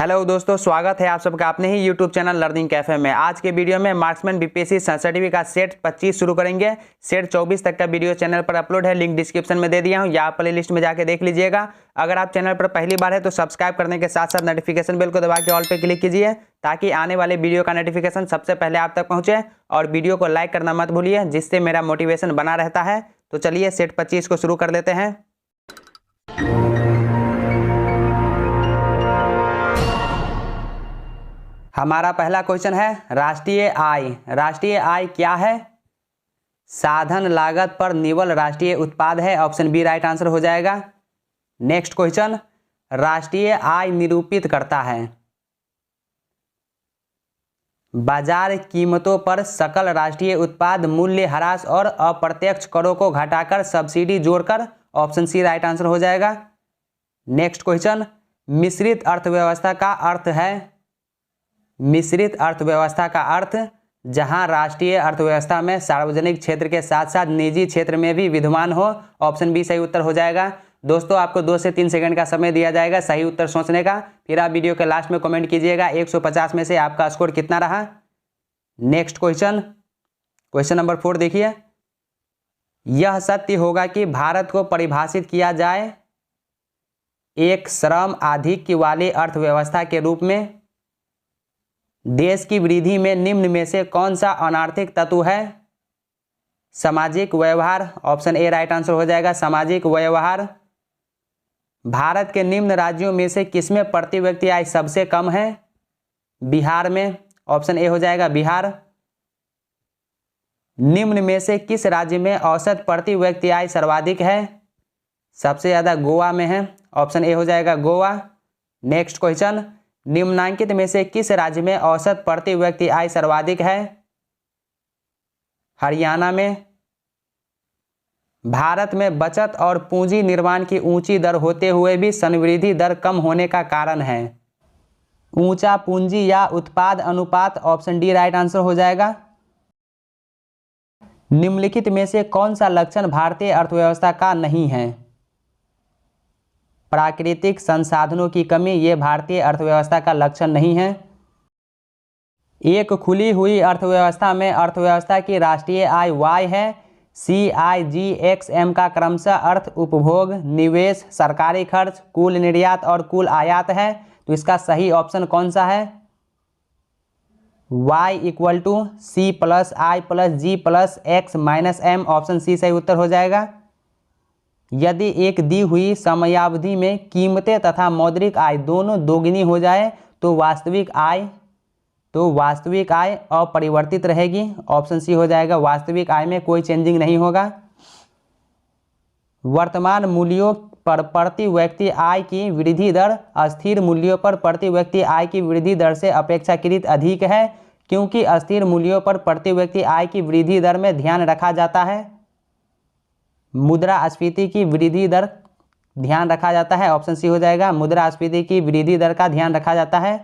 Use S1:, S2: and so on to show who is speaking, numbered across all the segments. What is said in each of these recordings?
S1: Hello दोस्तों, स्वागत है आप सबका अपने ही यूट्यूब चैनल लर्निंग कैफे में। आज के वीडियो में मार्क्समैन बीपीएससी सर्टिफिकेट का सेट 25 शुरू करेंगे। सेट 24 तक का वीडियो चैनल पर अपलोड है, लिंक डिस्क्रिप्शन में दे दिया हूं, या प्ले लिस्ट में जाके देख लीजिएगा। अगर आप चैनल पर पहली बार है तो सब्सक्राइब करने के साथ साथ नोटिफिकेशन बेल को दबा के ऑल पे क्लिक कीजिए, ताकि आने वाले वीडियो का नोटिफिकेशन सबसे पहले आप तक पहुँचे। और वीडियो को लाइक करना मत भूलिए, जिससे मेरा मोटिवेशन बना रहता है। तो चलिए सेट 25 को शुरू कर लेते हैं। हमारा पहला क्वेश्चन है राष्ट्रीय आय। राष्ट्रीय आय क्या है? साधन लागत पर निवल राष्ट्रीय उत्पाद है। ऑप्शन बी राइट आंसर हो जाएगा। नेक्स्ट क्वेश्चन, राष्ट्रीय आय निरूपित करता है बाजार कीमतों पर सकल राष्ट्रीय उत्पाद मूल्य ह्रास और अप्रत्यक्ष करों को घटाकर सब्सिडी जोड़कर। ऑप्शन सी राइट आंसर हो जाएगा। नेक्स्ट क्वेश्चन, मिश्रित अर्थव्यवस्था का अर्थ है। मिश्रित अर्थव्यवस्था का अर्थ जहां राष्ट्रीय अर्थव्यवस्था में सार्वजनिक क्षेत्र के साथ साथ निजी क्षेत्र में भी विद्यमान हो। ऑप्शन बी सही उत्तर हो जाएगा। दोस्तों, आपको 2 से 3 सेकंड का समय दिया जाएगा सही उत्तर सोचने का। फिर आप वीडियो के लास्ट में कमेंट कीजिएगा 150 में से आपका स्कोर कितना रहा। नेक्स्ट क्वेश्चन, क्वेश्चन नंबर 4 देखिए। यह सत्य होगा कि भारत को परिभाषित किया जाए एक श्रम आधिक्य वाली अर्थव्यवस्था के रूप में। देश की वृद्धि में निम्न में से कौन सा अनार्थिक तत्व है? सामाजिक व्यवहार। ऑप्शन ए राइट आंसर हो जाएगा, सामाजिक व्यवहार। भारत के निम्न राज्यों में से किसमें प्रति व्यक्ति आय सबसे कम है? बिहार में। ऑप्शन ए हो जाएगा, बिहार। निम्न में से किस राज्य में औसत प्रति व्यक्ति आय सर्वाधिक है? सबसे ज्यादा गोवा में है। ऑप्शन ए हो जाएगा, गोवा। नेक्स्ट क्वेश्चन, निम्नांकित में से किस राज्य में औसत प्रति व्यक्ति आय सर्वाधिक है? हरियाणा में। भारत में बचत और पूंजी निर्माण की ऊंची दर होते हुए भी संवृद्धि दर कम होने का कारण है? ऊंचा पूंजी या उत्पाद अनुपात। ऑप्शन डी राइट आंसर हो जाएगा। निम्नलिखित में से कौन सा लक्षण भारतीय अर्थव्यवस्था का नहीं है? प्राकृतिक संसाधनों की कमी, ये भारतीय अर्थव्यवस्था का लक्षण नहीं है। एक खुली हुई अर्थव्यवस्था में अर्थव्यवस्था की राष्ट्रीय आय वाई है। CIGXM का क्रमशः अर्थ उपभोग, निवेश, सरकारी खर्च, कुल निर्यात और कुल आयात है। तो इसका सही ऑप्शन कौन सा है? Y = C + I + G + X - M। Option C सही उत्तर हो जाएगा। यदि एक दी हुई समयावधि में कीमतें तथा मौद्रिक आय दोनों दोगुनी हो जाए तो वास्तविक आय अपरिवर्तित रहेगी। ऑप्शन सी हो जाएगा, वास्तविक आय में कोई चेंजिंग नहीं होगा। वर्तमान मूल्यों पर प्रति व्यक्ति आय की वृद्धि दर अस्थिर मूल्यों पर प्रति व्यक्ति आय की वृद्धि दर से अपेक्षाकृत अधिक है, क्योंकि अस्थिर मूल्यों पर प्रति व्यक्ति आय की वृद्धि दर में ध्यान रखा जाता है मुद्रास्फीति की वृद्धि दर ध्यान रखा जाता है। ऑप्शन सी हो जाएगा, मुद्रास्फीति की वृद्धि दर का ध्यान रखा जाता है।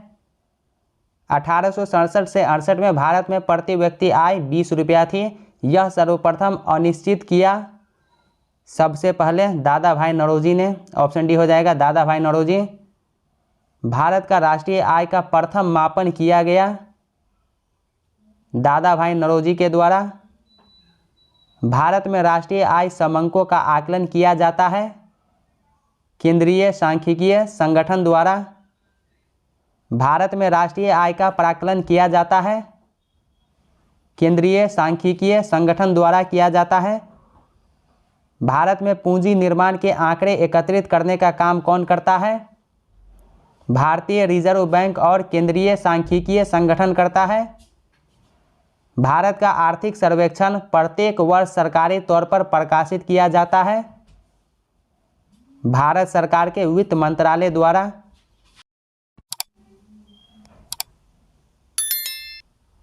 S1: 1867 से 68 में भारत में प्रति व्यक्ति आय 20 रुपया थी। यह सर्वप्रथम अनिश्चित किया सबसे पहले दादा भाई नौरोजी ने। ऑप्शन डी हो जाएगा, दादा भाई नौरोजी। भारत का राष्ट्रीय आय का प्रथम मापन किया गया दादा भाई नौरोजी के द्वारा। भारत में राष्ट्रीय आय समंकों का आकलन किया जाता है केंद्रीय सांख्यिकीय संगठन द्वारा। भारत में राष्ट्रीय आय का प्राकलन किया जाता है केंद्रीय सांख्यिकीय संगठन द्वारा किया जाता है। भारत में पूंजी निर्माण के आंकड़े एकत्रित करने का काम कौन करता है? भारतीय रिजर्व बैंक और केंद्रीय सांख्यिकीय संगठन करता है। भारत का आर्थिक सर्वेक्षण प्रत्येक वर्ष सरकारी तौर पर प्रकाशित किया जाता है भारत सरकार के वित्त मंत्रालय द्वारा।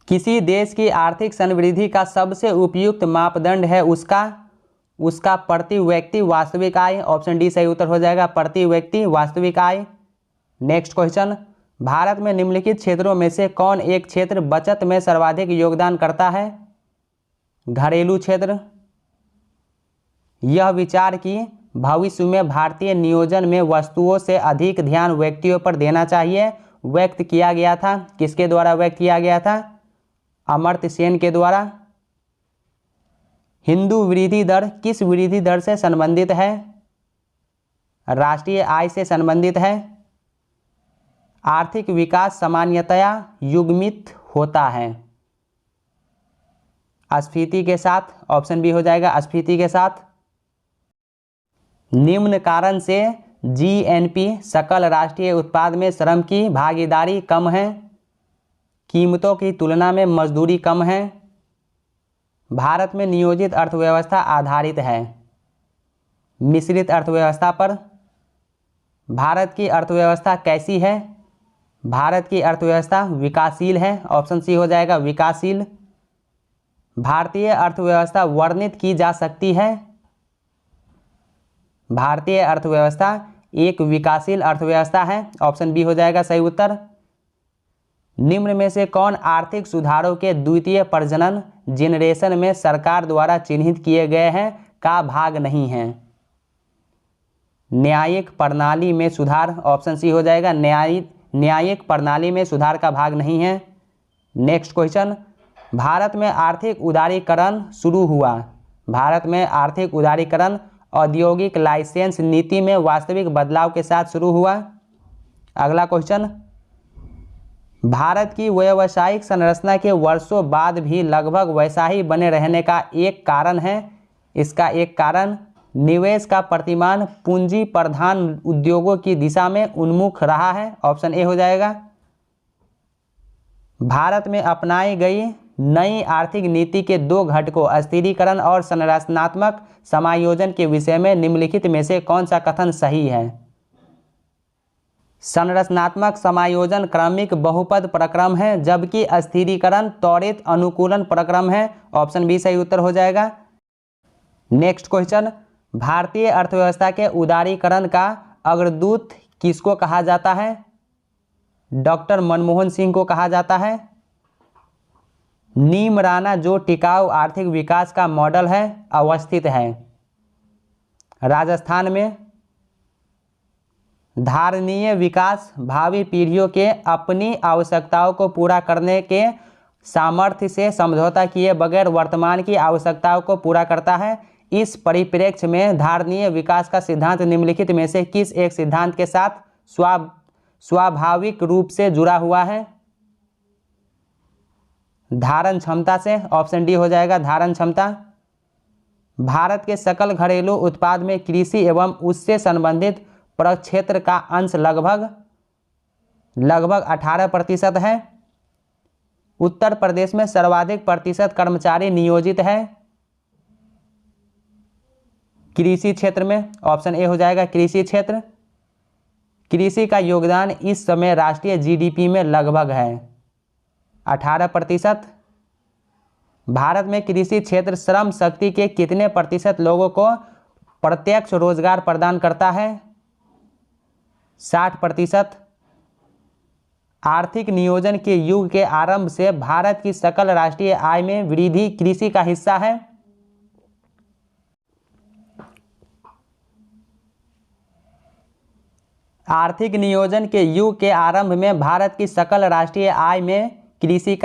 S1: किसी देश की आर्थिक समृद्धि का सबसे उपयुक्त मापदंड है उसका प्रति व्यक्ति वास्तविक आय। ऑप्शन डी सही उत्तर हो जाएगा, प्रति व्यक्ति वास्तविक आय। नेक्स्ट क्वेश्चन, भारत में निम्नलिखित क्षेत्रों में से कौन एक क्षेत्र बचत में सर्वाधिक योगदान करता है? घरेलू क्षेत्र। यह विचार कि भविष्य में भारतीय नियोजन में वस्तुओं से अधिक ध्यान व्यक्तियों पर देना चाहिए व्यक्त किया गया था? किसके द्वारा व्यक्त किया गया था? अमर्त्य सेन के द्वारा। हिंदू वृद्धि दर किस वृद्धि दर से संबंधित है? राष्ट्रीय आय से संबंधित है। आर्थिक विकास सामान्यतया युग्मित होता है स्फीति के साथ। ऑप्शन बी हो जाएगा स्फीति के साथ। निम्न कारण से जीएनपी सकल राष्ट्रीय उत्पाद में श्रम की भागीदारी कम है। कीमतों की तुलना में मजदूरी कम है। भारत में नियोजित अर्थव्यवस्था आधारित है मिश्रित अर्थव्यवस्था पर। भारत की अर्थव्यवस्था कैसी है? भारत की अर्थव्यवस्था विकासशील है। ऑप्शन सी हो जाएगा विकासशील। भारतीय अर्थव्यवस्था वर्णित की जा सकती है। भारतीय अर्थव्यवस्था एक विकासशील अर्थव्यवस्था है। ऑप्शन बी हो जाएगा सही उत्तर। निम्न में से कौन आर्थिक सुधारों के द्वितीय प्रजनन जेनरेशन में सरकार द्वारा चिन्हित किए गए हैं का भाग नहीं है? न्यायिक प्रणाली में सुधार। ऑप्शन सी हो जाएगा न्यायिक प्रणाली में सुधार का भाग नहीं है। नेक्स्ट क्वेश्चन, भारत में आर्थिक उदारीकरण शुरू हुआ। भारत में आर्थिक उदारीकरण औद्योगिक लाइसेंस नीति में वास्तविक बदलाव के साथ शुरू हुआ। अगला क्वेश्चन, भारत की व्यावसायिक संरचना के वर्षों बाद भी लगभग वैसा ही बने रहने का एक कारण है। इसका एक कारण निवेश का प्रतिमान पूंजी प्रधान उद्योगों की दिशा में उन्मुख रहा है। ऑप्शन ए हो जाएगा। भारत में अपनाई गई नई आर्थिक नीति के दो घटकों स्थिरीकरण और संरचनात्मक समायोजन के विषय में निम्नलिखित में से कौन सा कथन सही है? संरचनात्मक समायोजन क्रमिक बहुपद प्रक्रम है, जबकि अस्थिरीकरण त्वरित अनुकूलन प्रक्रम है। ऑप्शन बी सही उत्तर हो जाएगा। नेक्स्ट क्वेश्चन, भारतीय अर्थव्यवस्था के उदारीकरण का अग्रदूत किसको कहा जाता है? डॉक्टर मनमोहन सिंह को कहा जाता है। नीम राना जो टिकाऊ आर्थिक विकास का मॉडल है अवस्थित है राजस्थान में। धारणीय विकास भावी पीढ़ियों के अपनी आवश्यकताओं को पूरा करने के सामर्थ्य से समझौता किए बगैर वर्तमान की आवश्यकताओं को पूरा करता है। इस परिप्रेक्ष्य में धारणीय विकास का सिद्धांत निम्नलिखित में से किस एक सिद्धांत के साथ स्वाभाविक रूप से जुड़ा हुआ है? धारण क्षमता से। ऑप्शन डी हो जाएगा धारण क्षमता। भारत के सकल घरेलू उत्पाद में कृषि एवं उससे संबंधित प्रक्षेत्र का अंश लगभग 18% है। उत्तर प्रदेश में सर्वाधिक प्रतिशत कर्मचारी नियोजित है कृषि क्षेत्र में। ऑप्शन ए हो जाएगा कृषि क्षेत्र। कृषि का योगदान इस समय राष्ट्रीय जीडीपी में लगभग है 18%। भारत में कृषि क्षेत्र श्रम शक्ति के कितने प्रतिशत लोगों को प्रत्यक्ष रोजगार प्रदान करता है? 60%। आर्थिक नियोजन के युग के आरंभ से भारत की सकल राष्ट्रीय आय में वृद्धि कृषि का हिस्सा है। आर्थिक नियोजन के युग के आरंभ में भारत की सकल राष्ट्रीय आय में कृषि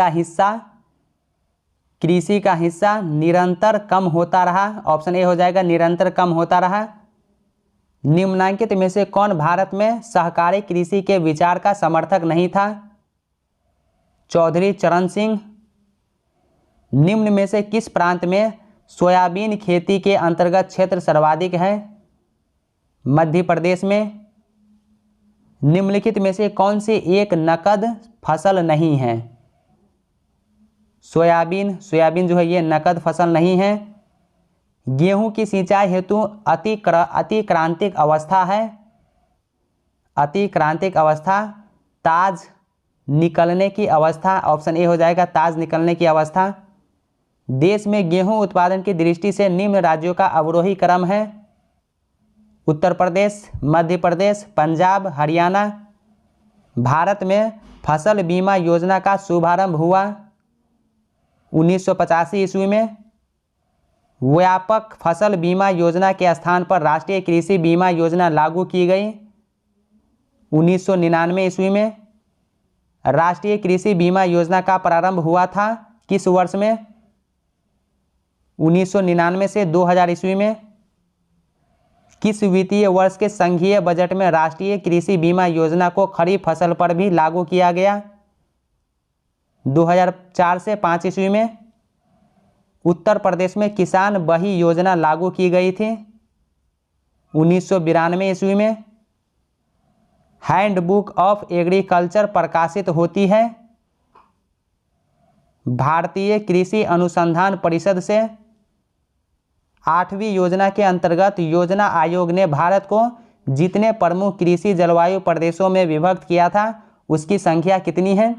S1: का हिस्सा निरंतर कम होता रहा। ऑप्शन ए हो जाएगा निरंतर कम होता रहा। निम्नलिखित में से कौन भारत में सहकारी कृषि के विचार का समर्थक नहीं था? चौधरी चरण सिंह। निम्न में से किस प्रांत में सोयाबीन खेती के अंतर्गत क्षेत्र सर्वाधिक है? मध्य प्रदेश में। निम्नलिखित में से कौन सी एक नकद फसल नहीं है? सोयाबीन जो है ये नकद फसल नहीं है। गेहूं की सिंचाई हेतु अतिक्रांतिक अवस्था है। अतिक्रांतिक अवस्था। ताज निकलने की अवस्था। ऑप्शन ए हो जाएगा ताज निकलने की अवस्था। देश में गेहूं उत्पादन की दृष्टि से निम्न राज्यों का अवरोही क्रम है। उत्तर प्रदेश, मध्य प्रदेश, पंजाब, हरियाणा। भारत में फसल बीमा योजना का शुभारंभ हुआ 1985 ईस्वी में। व्यापक फसल बीमा योजना के स्थान पर राष्ट्रीय कृषि बीमा योजना लागू की गई 1999 ईस्वी में। राष्ट्रीय कृषि बीमा योजना का प्रारंभ हुआ था किस वर्ष में? 1999 से 2000 ईस्वी में। किस वित्तीय वर्ष के संघीय बजट में राष्ट्रीय कृषि बीमा योजना को खरीफ फसल पर भी लागू किया गया? 2004 से 5 ईस्वी में। उत्तर प्रदेश में किसान बही योजना लागू की गई थी 1992 ईस्वी में। हैंडबुक ऑफ एग्रीकल्चर प्रकाशित होती है भारतीय कृषि अनुसंधान परिषद से। 8वीं योजना के अंतर्गत योजना आयोग ने भारत को जितने प्रमुख कृषि जलवायु प्रदेशों में विभक्त किया था उसकी संख्या कितनी है?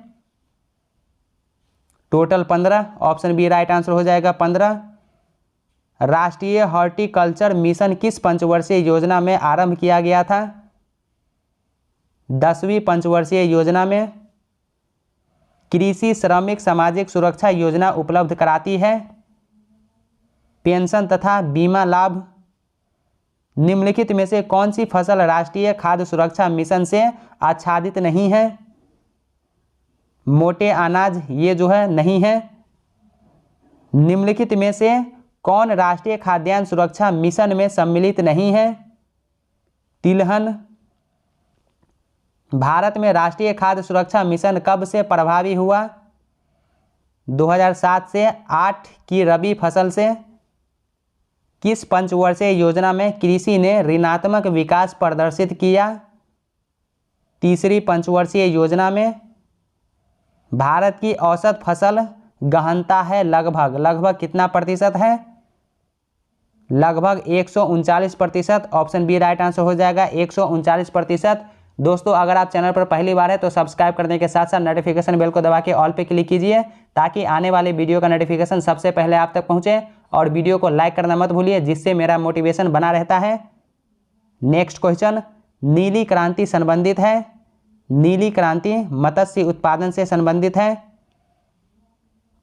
S1: Total 15। Option B right answer हो जाएगा 15। राष्ट्रीय हॉर्टिकल्चर मिशन किस पंचवर्षीय योजना में आरंभ किया गया था? 10वीं पंचवर्षीय योजना में। कृषि श्रमिक सामाजिक सुरक्षा योजना उपलब्ध कराती है पेंशन तथा बीमा लाभ। निम्नलिखित में से कौन सी फसल राष्ट्रीय खाद्य सुरक्षा मिशन से आच्छादित नहीं है? मोटे अनाज ये जो है नहीं है। निम्नलिखित में से कौन राष्ट्रीय खाद्यान्न सुरक्षा मिशन में सम्मिलित नहीं है? तिलहन। भारत में राष्ट्रीय खाद्य सुरक्षा मिशन कब से प्रभावी हुआ? 2007 से 8 की रबी फसल से। किस पंचवर्षीय योजना में कृषि ने ऋणात्मक विकास प्रदर्शित किया? 3री पंचवर्षीय योजना में। भारत की औसत फसल गहनता है लगभग कितना प्रतिशत है? लगभग 139%। ऑप्शन बी राइट आंसर हो जाएगा 139%। दोस्तों अगर आप चैनल पर पहली बार है तो सब्सक्राइब करने के साथ साथ नोटिफिकेशन बेल को दबा के ऑल पे क्लिक कीजिए ताकि आने वाले वीडियो का नोटिफिकेशन सबसे पहले आप तक पहुंचे। और वीडियो को लाइक करना मत भूलिए जिससे मेरा मोटिवेशन बना रहता है। नेक्स्ट क्वेश्चन, नीली क्रांति संबंधित है। नीली क्रांति मत्स्य उत्पादन से संबंधित है।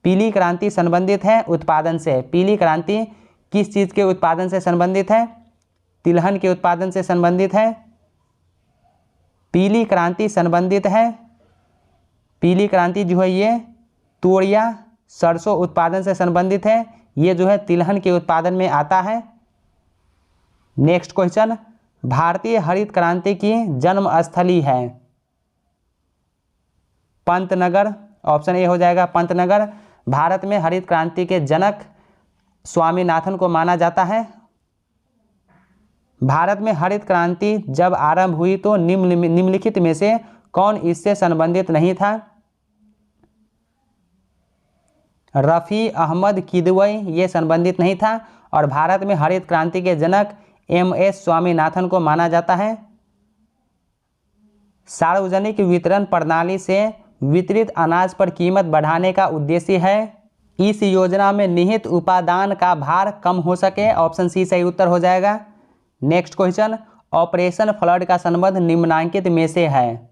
S1: पीली क्रांति संबंधित है उत्पादन से। पीली क्रांति किस चीज़ के उत्पादन से संबंधित है? तिलहन के उत्पादन से संबंधित है। पीली क्रांति संबंधित है। पीली क्रांति जो है ये तोरिया सरसों उत्पादन से संबंधित है। ये जो है तिलहन के उत्पादन में आता है। नेक्स्ट क्वेश्चन, भारतीय हरित क्रांति की जन्मस्थली है। पंतनगर। ऑप्शन ए हो जाएगा पंतनगर। भारत में हरित क्रांति के जनक स्वामीनाथन को माना जाता है। भारत में हरित क्रांति जब आरंभ हुई तो निम्नलिखित में से कौन इससे संबंधित नहीं था? रफ़ी अहमद किदवई ये संबंधित नहीं था। और भारत में हरित क्रांति के जनक एम.एस. स्वामीनाथन को माना जाता है। सार्वजनिक वितरण प्रणाली से वितरित अनाज पर कीमत बढ़ाने का उद्देश्य है। इस योजना में निहित उपादान का भार कम हो सके। ऑप्शन सी सही उत्तर हो जाएगा। नेक्स्ट क्वेश्चन, ऑपरेशन फ्लड का संबंध निम्नलिखित में से है।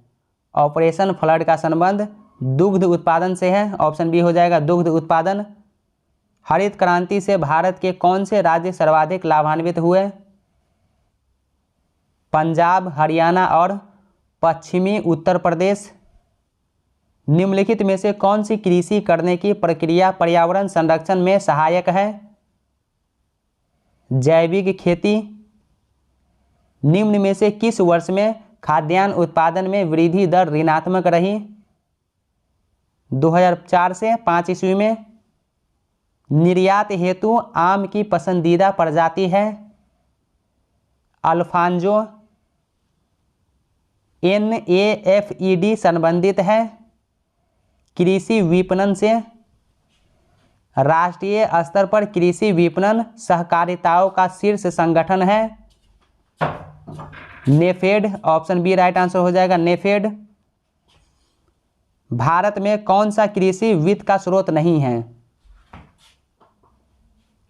S1: ऑपरेशन फ्लड का संबंध दुग्ध उत्पादन से है। ऑप्शन बी हो जाएगा दुग्ध उत्पादन। हरित क्रांति से भारत के कौन से राज्य सर्वाधिक लाभान्वित हुए? पंजाब, हरियाणा और पश्चिमी उत्तर प्रदेश। निम्नलिखित में से कौन सी कृषि करने की प्रक्रिया पर्यावरण संरक्षण में सहायक है? जैविक खेती। निम्न में से किस वर्ष में खाद्यान्न उत्पादन में वृद्धि दर ऋणात्मक रही? 2004 से 5 ईस्वी में। निर्यात हेतु आम की पसंदीदा प्रजाति है अल्फांजो। NAFED संबंधित है कृषि विपणन से। राष्ट्रीय स्तर पर कृषि विपणन सहकारिताओं का शीर्ष संगठन है NAFED. Option B right answer हो जाएगा नेफेड। भारत में कौन सा कृषि वित्त का स्रोत नहीं है?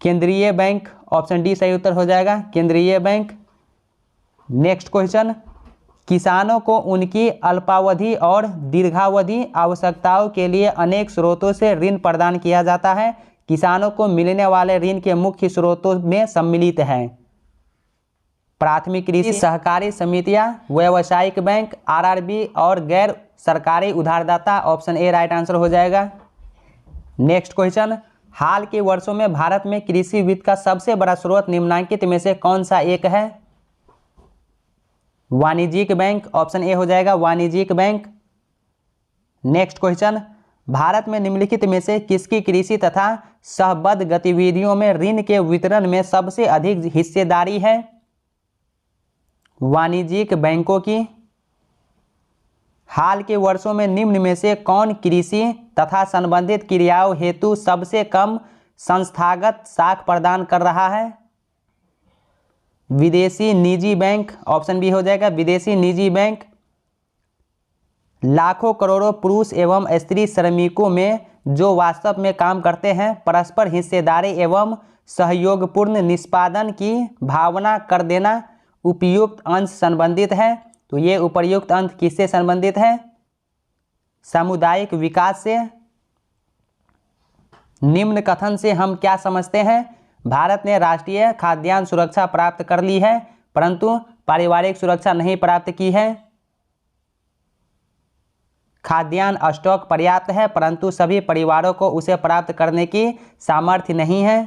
S1: केंद्रीय बैंक। ऑप्शन डी सही उत्तर हो जाएगा केंद्रीय बैंक। नेक्स्ट क्वेश्चन, किसानों को उनकी अल्पावधि और दीर्घावधि आवश्यकताओं के लिए अनेक स्रोतों से ऋण प्रदान किया जाता है। किसानों को मिलने वाले ऋण के मुख्य स्रोतों में सम्मिलित हैं प्राथमिक कृषि सहकारी समितियां, व्यावसायिक बैंक, RRB और गैर सरकारी उधारदाता, ऑप्शन ए राइट आंसर हो जाएगा। नेक्स्ट क्वेश्चन, हाल के वर्षों में भारत में कृषि वित्त का सबसे बड़ा स्रोत निम्नलिखित में से कौन सा एक है? वाणिज्यिक बैंक, ऑप्शन ए हो जाएगा वाणिज्यिक बैंक। नेक्स्ट क्वेश्चन, भारत में निम्नलिखित में से किसकी कृषि तथा सहबद्ध गतिविधियों में ऋण के वितरण में सबसे अधिक हिस्सेदारी है? वाणिज्यिक बैंकों की। हाल के वर्षों में निम्न में से कौन कृषि तथा संबंधित क्रियाओं हेतु सबसे कम संस्थागत साख प्रदान कर रहा है? विदेशी निजी बैंक, ऑप्शन बी हो जाएगा विदेशी निजी बैंक। लाखों करोड़ों पुरुष एवं स्त्री श्रमिकों में जो वास्तव में काम करते हैं, परस्पर हिस्सेदारी एवं सहयोगपूर्ण निष्पादन की भावना कर देना उपयुक्त अंश संबंधित है। तो ये उपर्युक्त अंश किससे संबंधित है? सामुदायिक विकास से। निम्न कथन से हम क्या समझते हैं? भारत ने राष्ट्रीय खाद्यान्न सुरक्षा प्राप्त कर ली है, परंतु पारिवारिक सुरक्षा नहीं प्राप्त की है। खाद्यान्न स्टॉक पर्याप्त है, परंतु सभी परिवारों को उसे प्राप्त करने की सामर्थ्य नहीं है।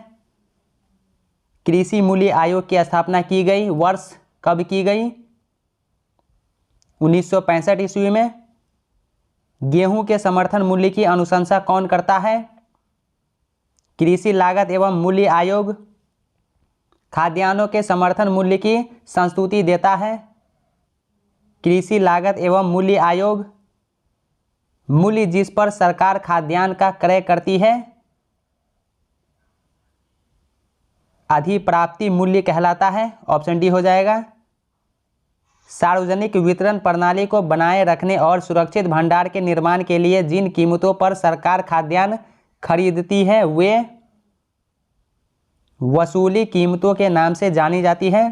S1: कृषि मूल्य आयोग की स्थापना की गई, वर्ष कब की गई? 1965 ईस्वी में। गेहूं के समर्थन मूल्य की अनुशंसा कौन करता है? कृषि लागत एवं मूल्य आयोग। खाद्यान्नों के समर्थन मूल्य की संस्तुति देता है, कृषि लागत एवं मूल्य आयोग। मूल्य जिस पर सरकार खाद्यान्न का क्रय करती है, अधिप्राप्ति मूल्य कहलाता है, ऑप्शन डी हो जाएगा। सार्वजनिक वितरण प्रणाली को बनाए रखने और सुरक्षित भंडार के निर्माण के लिए जिन कीमतों पर सरकार खाद्यान्न खरीदती है वे वसूली कीमतों के नाम से जानी जाती है।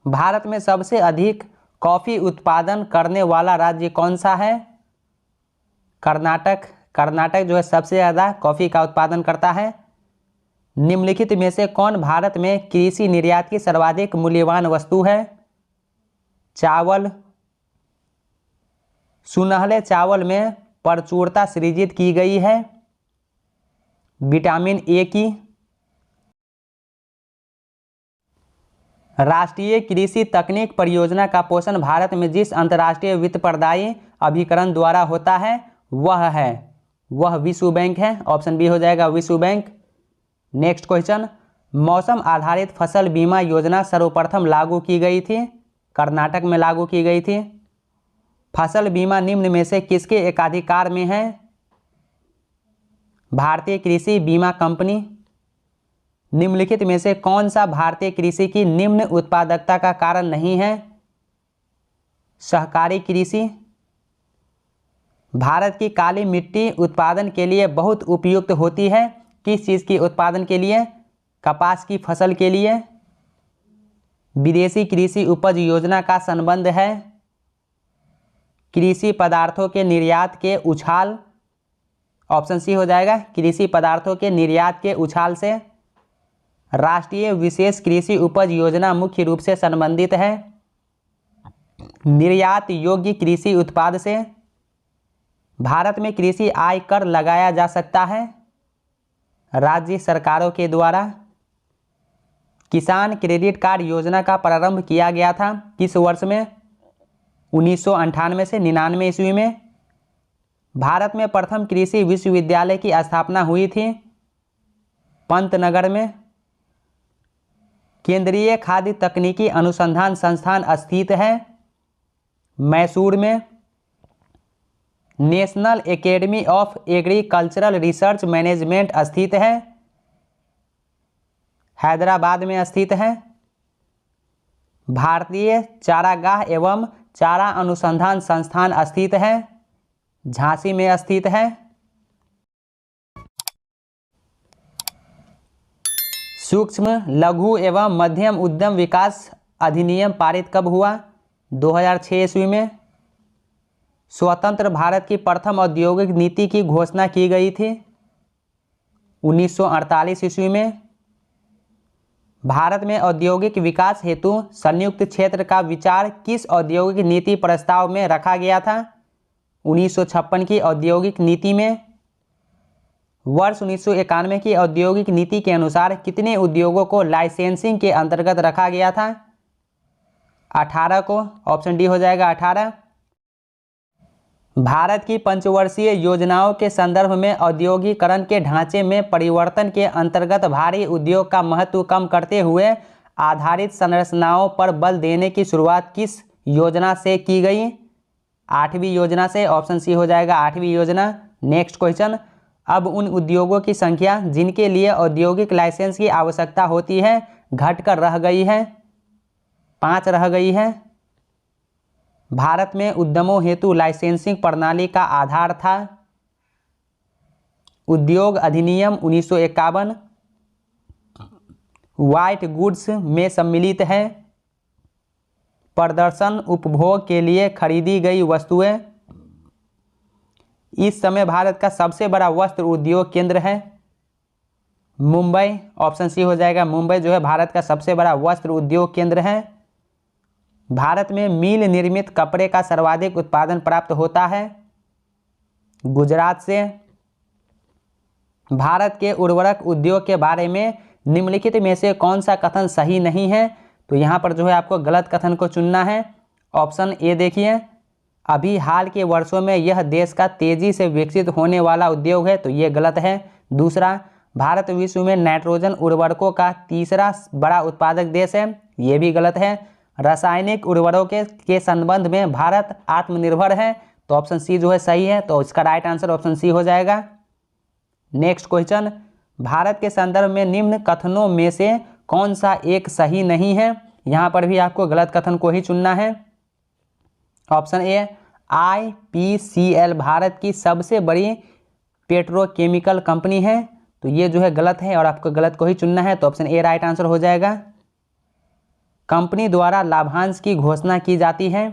S1: भारत में सबसे अधिक कॉफी उत्पादन करने वाला राज्य कौन सा है? कर्नाटक। कर्नाटक जो है सबसे ज़्यादा कॉफ़ी का उत्पादन करता है। निम्नलिखित में से कौन भारत में कृषि निर्यात की सर्वाधिक मूल्यवान वस्तु है? चावल। सुनहले चावल में प्रचुरता सृजित की गई है विटामिन ए की। राष्ट्रीय कृषि तकनीक परियोजना का पोषण भारत में जिस अंतर्राष्ट्रीय वित्त प्रदायी अभिकरण द्वारा होता है वह विश्व बैंक है, ऑप्शन बी हो जाएगा विश्व बैंक। नेक्स्ट क्वेश्चन, मौसम आधारित फसल बीमा योजना सर्वप्रथम लागू की गई थी, कर्नाटक में लागू की गई थी। फसल बीमा निम्न में से किसके एकाधिकार में है? भारतीय कृषि बीमा कंपनी। निम्नलिखित में से कौन सा भारतीय कृषि की निम्न उत्पादकता का कारण नहीं है? सहकारी कृषि। भारत की काली मिट्टी उत्पादन के लिए बहुत उपयुक्त होती है, किस चीज़ की उत्पादन के लिए? कपास की फसल के लिए। विदेशी कृषि उपज योजना का संबंध है कृषि पदार्थों के निर्यात के उछाल, ऑप्शन सी हो जाएगा कृषि पदार्थों के निर्यात के उछाल से। राष्ट्रीय विशेष कृषि उपज योजना मुख्य रूप से संबंधित है निर्यात योग्य कृषि उत्पाद से। भारत में कृषि आय कर लगाया जा सकता है राज्य सरकारों के द्वारा। किसान क्रेडिट कार्ड योजना का प्रारंभ किया गया था किस वर्ष में? 1998 से 99 ईस्वी में। भारत में प्रथम कृषि विश्वविद्यालय की स्थापना हुई थी पंतनगर में। केंद्रीय खाद्य तकनीकी अनुसंधान संस्थान स्थित है मैसूर में। National academy of agricultural research management स्थित है हैदराबाद में स्थित है। भारतीय चारागाह एवं चारा अनुसंधान संस्थान स्थित है झांसी में स्थित है। सूक्ष्म लघु एवं मध्यम उद्यम विकास अधिनियम पारित कब हुआ? 2006 ईस्वी में। स्वतंत्र भारत की प्रथम औद्योगिक नीति की घोषणा की गई थी 1948 ईस्वी में। भारत में औद्योगिक विकास हेतु संयुक्त क्षेत्र का विचार किस औद्योगिक नीति प्रस्ताव में रखा गया था? 1956 की औद्योगिक नीति में? वर्ष 1991 की औद्योगिक नीति के अनुसार कितने उद्योगों को लाइसेंसिंग के अंतर्गत रखा गया था? 18 को, ऑप्शन डी हो जाएगा 18। भारत की पंचवर्षीय योजनाओं के संदर्भ में औद्योगिकरण के ढांचे में परिवर्तन के अंतर्गत भारी उद्योग का महत्व कम करते हुए आधारित संरचनाओं पर बल देने की शुरुआत किस योजना से की गई? 8वीं योजना से, ऑप्शन सी हो जाएगा 8वीं योजना। नेक्स्ट क्वेश्चन, अब उन उद्योगों की संख्या जिनके लिए औद्योगिक लाइसेंस की आवश्यकता होती है घटकर रह गई है? 5 रह गई है। भारत में उद्यमों हेतु लाइसेंसिंग प्रणाली का आधार था उद्योग अधिनियम 1951, व्हाइट गुड्स में सम्मिलित है, प्रदर्शन, उपभोग के लिए खरीदी गई वस्तुएं। इस समय भारत का सबसे बड़ा वस्त्र उद्योग केंद्र है मुंबई, ऑप्शन सी हो जाएगा। मुंबई जो है भारत का सबसे बड़ा वस्त्र उद्योग केंद्र है। भारत में मील निर्मित कपड़े का सर्वाधिक उत्पादन प्राप्त होता है गुजरात से। भारत के उर्वरक उद्योग के बारे में निम्नलिखित में से कौन सा कथन सही नहीं है? तो यहाँ पर जो है आपको गलत कथन को चुनना है। ऑप्शन ए देखिए, अभी हाल के वर्षों में यह देश का तेजी से विकसित होने वाला उद्योग है, तो ये गलत है। दूसरा, भारत विश्व में नाइट्रोजन उर्वरकों का तीसरा बड़ा उत्पादक देश है, ये भी गलत है। रासायनिक उर्वरकों के संबंध में भारत आत्मनिर्भर है, तो ऑप्शन सी जो है सही है, तो इसका राइट आंसर ऑप्शन सी हो जाएगा। नेक्स्ट क्वेश्चन, भारत के संदर्भ में निम्न कथनों में से कौन सा एक सही नहीं है? यहाँ पर भी आपको गलत कथन को ही चुनना है। ऑप्शन ए, IPCL भारत की सबसे बड़ी पेट्रोकेमिकल कंपनी है, तो ये जो है गलत है और आपको गलत को ही चुनना है, तो ऑप्शन ए राइट आंसर हो जाएगा। कंपनी द्वारा लाभांश की घोषणा की जाती है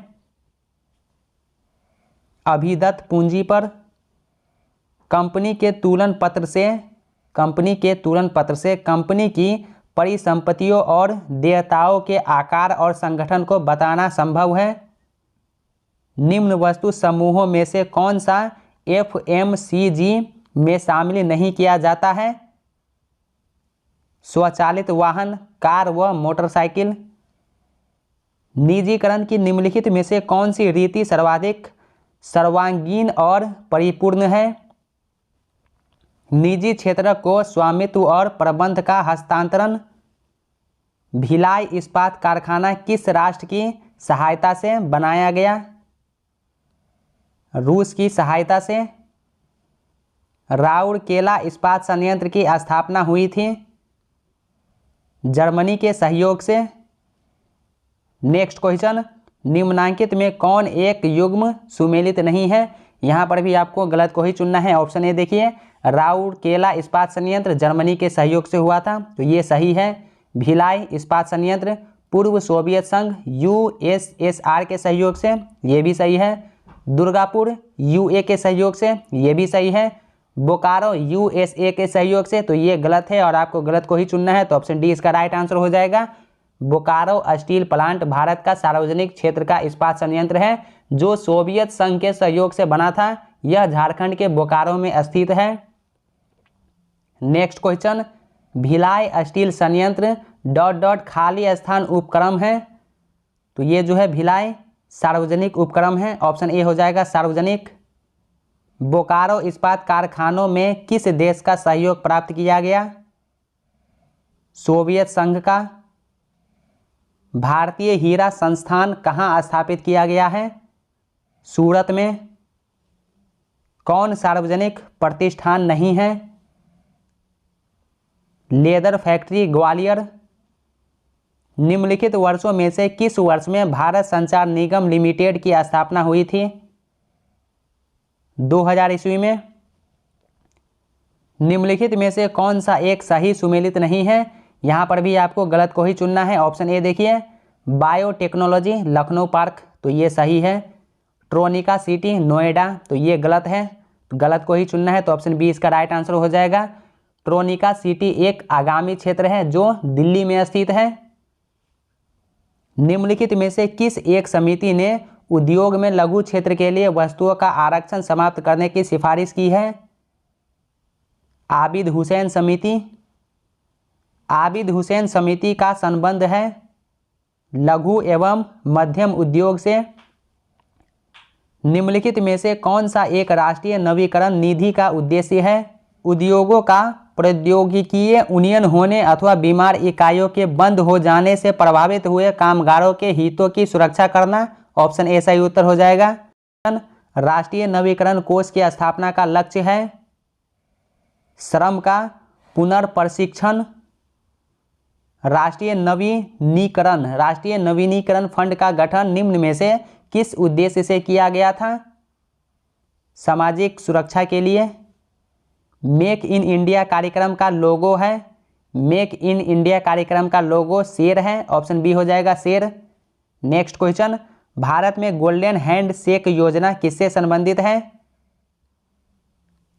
S1: अभिदत्त पूंजी पर। कंपनी के तुलन पत्र से कंपनी की परिसंपत्तियों और देयताओं के आकार और संगठन को बताना संभव है। निम्न वस्तु समूहों में से कौन सा FMCG में शामिल नहीं किया जाता है? स्वचालित वाहन, कार व मोटरसाइकिल। निजीकरण की निम्नलिखित में से कौन सी रीति सर्वाधिक सर्वांगीण और परिपूर्ण है? निजी क्षेत्र को स्वामित्व और प्रबंध का हस्तांतरण। भिलाई इस्पात कारखाना किस राष्ट्र की सहायता से बनाया गया? रूस की सहायता से। राउरकेला इस्पात संयंत्र की स्थापना हुई थी जर्मनी के सहयोग से। नेक्स्ट क्वेश्चन, निम्नांकित में कौन एक युग्म सुमेलित नहीं है? यहाँ पर भी आपको गलत को ही चुनना है। ऑप्शन ए देखिए, राउरकेला इस्पात संयंत्र जर्मनी के सहयोग से हुआ था, तो ये सही है। भिलाई इस्पात संयंत्र पूर्व सोवियत संघ USSR के सहयोग से, ये भी सही है। दुर्गापुर UA के सहयोग से, ये भी सही है। बोकारो USA के सहयोग से, तो ये गलत है और आपको गलत को ही चुनना है, तो ऑप्शन डी इसका राइट आंसर हो जाएगा। बोकारो स्टील प्लांट भारत का सार्वजनिक क्षेत्र का इस्पात संयंत्र है जो सोवियत संघ के सहयोग से बना था। यह झारखंड के बोकारो में स्थित है। नेक्स्ट क्वेश्चन, भिलाई स्टील संयंत्र ... खाली स्थान उपक्रम है, तो ये जो है भिलाई सार्वजनिक उपक्रम है, ऑप्शन ए हो जाएगा सार्वजनिक। बोकारो इस्पात कारखानों में किस देश का सहयोग प्राप्त किया गया? सोवियत संघ का। भारतीय हीरा संस्थान कहाँ स्थापित किया गया है? सूरत में। कौन सार्वजनिक प्रतिष्ठान नहीं है? Leather factory Gwalior. निम्नलिखित वर्षों में से किस वर्ष में भारत संचार निगम लिमिटेड की स्थापना हुई थी? 2000 ईस्वी में। निम्नलिखित में से कौन सा एक सही सुमेलित नहीं है? यहाँ पर भी आपको गलत को ही चुनना है। ऑप्शन ए देखिए, बायोटेक्नोलॉजी लखनऊ पार्क, तो ये सही है। ट्रोनिका सिटी नोएडा, तो ये गलत है, तो गलत को ही चुनना है, तो ऑप्शन बी इसका राइट आंसर हो जाएगा। ट्रोनिका सिटी एक आगामी क्षेत्र है जो दिल्ली में स्थित है। निम्नलिखित में से किस एक समिति ने उद्योग में लघु क्षेत्र के लिए वस्तुओं का आरक्षण समाप्त करने की सिफारिश की है? आबिद हुसैन समिति। आबिद हुसैन समिति का संबंध है लघु एवं मध्यम उद्योग से। निम्नलिखित में से कौन सा एक राष्ट्रीय नवीकरण निधि का उद्देश्य है? उद्योगों का प्रौद्योगिकीय उन्नयन होने अथवा बीमार इकाइयों के बंद हो जाने से प्रभावित हुए कामगारों के हितों की सुरक्षा करना। ऑप्शन ए सही उत्तर हो जाएगा। राष्ट्रीय नवीकरण कोष की स्थापना का लक्ष्य है श्रम का पुनर्प्रशिक्षण। राष्ट्रीय नवीनीकरण फंड का गठन निम्न में से किस उद्देश्य से किया गया था? सामाजिक सुरक्षा के लिए। मेक इन इंडिया कार्यक्रम का लोगो है, मेक इन इंडिया कार्यक्रम का लोगो शेर है। ऑप्शन बी हो जाएगा शेर। नेक्स्ट क्वेश्चन, भारत में गोल्डन हैंड शेक योजना किससे संबंधित है?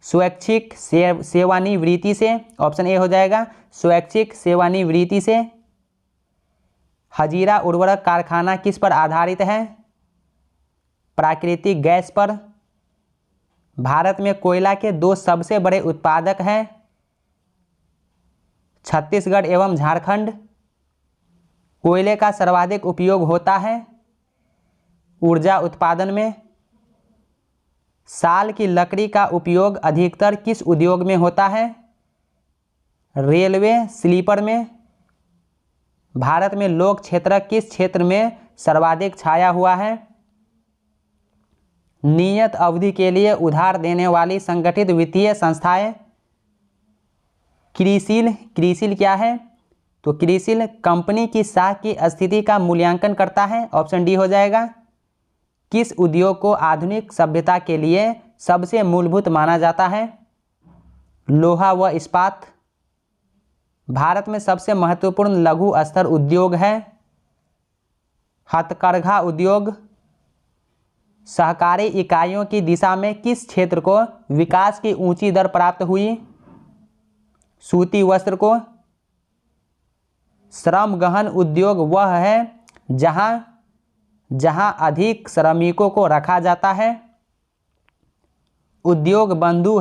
S1: स्वैच्छिक सेवानिवृत्ति से। ऑप्शन ए हो जाएगा स्वैच्छिक सेवानिवृत्ति से। हजीरा उर्वरक कारखाना किस पर आधारित है? प्राकृतिक गैस पर। भारत में कोयला के 2 सबसे बड़े उत्पादक हैं छत्तीसगढ़ एवं झारखंड। कोयले का सर्वाधिक उपयोग होता है ऊर्जा उत्पादन में। साल की लकड़ी का उपयोग अधिकतर किस उद्योग में होता है? रेलवे स्लीपर में। भारत में लोक क्षेत्र किस क्षेत्र में सर्वाधिक छाया हुआ है? नियत अवधि के लिए उधार देने वाली संगठित वित्तीय संस्थाएं। क्रिसिल क्या है? तो क्रिसिल कंपनी की साख की स्थिति का मूल्यांकन करता है। ऑप्शन डी हो जाएगा। किस उद्योग को आधुनिक सभ्यता के लिए सबसे मूलभूत माना जाता है? लोहा व इस्पात। भारत में सबसे महत्वपूर्ण लघु स्तर उद्योग है हथकरघा उद्योग। सहकारी इकाइयों की दिशा में किस क्षेत्र को विकास की ऊंची दर प्राप्त हुई? सूती वस्त्र को। श्रम गहन उद्योग वह है जहां अधिक श्रमिकों को रखा जाता है। उद्योग बंधु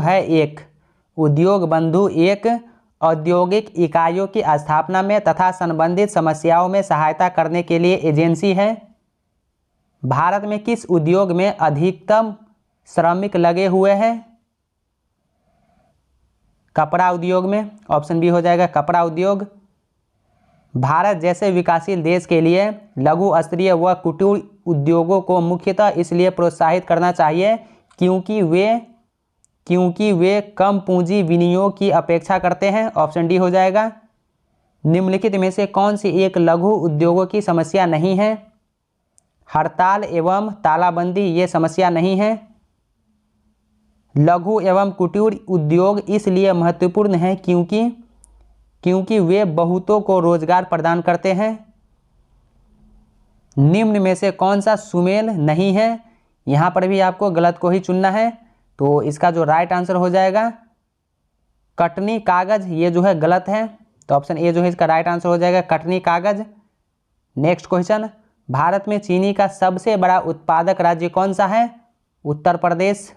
S1: एक औद्योगिक इकाइयों की स्थापना में तथा संबंधित समस्याओं में सहायता करने के लिए एजेंसी है। भारत में किस उद्योग में अधिकतम श्रमिक लगे हुए हैं? कपड़ा उद्योग में। ऑप्शन बी हो जाएगा कपड़ा उद्योग। भारत जैसे विकासशील देश के लिए लघु स्तरीय व कुटीर उद्योगों को मुख्यतः इसलिए प्रोत्साहित करना चाहिए क्योंकि वे कम पूंजी विनियोग की अपेक्षा करते हैं। ऑप्शन डी हो जाएगा। निम्नलिखित में से कौन सी एक लघु उद्योगों की समस्या नहीं है? हड़ताल एवं तालाबंदी ये समस्या नहीं है। लघु एवं कुटीर उद्योग इसलिए महत्वपूर्ण हैं क्योंकि वे बहुतों को रोजगार प्रदान करते हैं। निम्न में से कौन सा सुमेल नहीं है? यहाँ पर भी आपको गलत को ही चुनना है। तो इसका जो राइट आंसर हो जाएगा कटनी कागज, ये जो है गलत है। तो ऑप्शन ए जो है इसका राइट आंसर हो जाएगा कटनी कागज। नेक्स्ट क्वेश्चन, भारत में चीनी का सबसे बड़ा उत्पादक राज्य कौन सा है? उत्तर प्रदेश।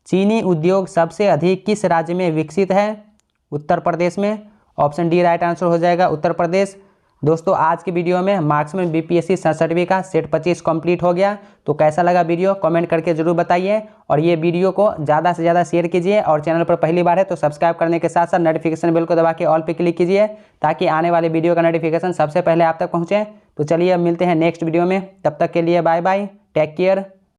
S1: चीनी उद्योग सबसे अधिक किस राज्य में विकसित है? उत्तर प्रदेश में। ऑप्शन डी राइट आंसर हो जाएगा उत्तर प्रदेश। दोस्तों आज की वीडियो में मार्क्समैन बीपीएससी 67वीं का सेट 25 कंप्लीट हो गया। तो कैसा लगा वीडियो कमेंट करके जरूर बताइए और ये वीडियो को ज़्यादा से ज़्यादा शेयर कीजिए और चैनल पर पहली बार है तो सब्सक्राइब करने के साथ साथ नोटिफिकेशन बेल को दबा के ऑल पे क्लिक कीजिए ताकि आने वाले वीडियो का नोटिफिकेशन सबसे पहले आप तक पहुँचे। तो चलिए अब मिलते हैं नेक्स्ट वीडियो में, तब तक के लिए बाय बाय, टेक केयर।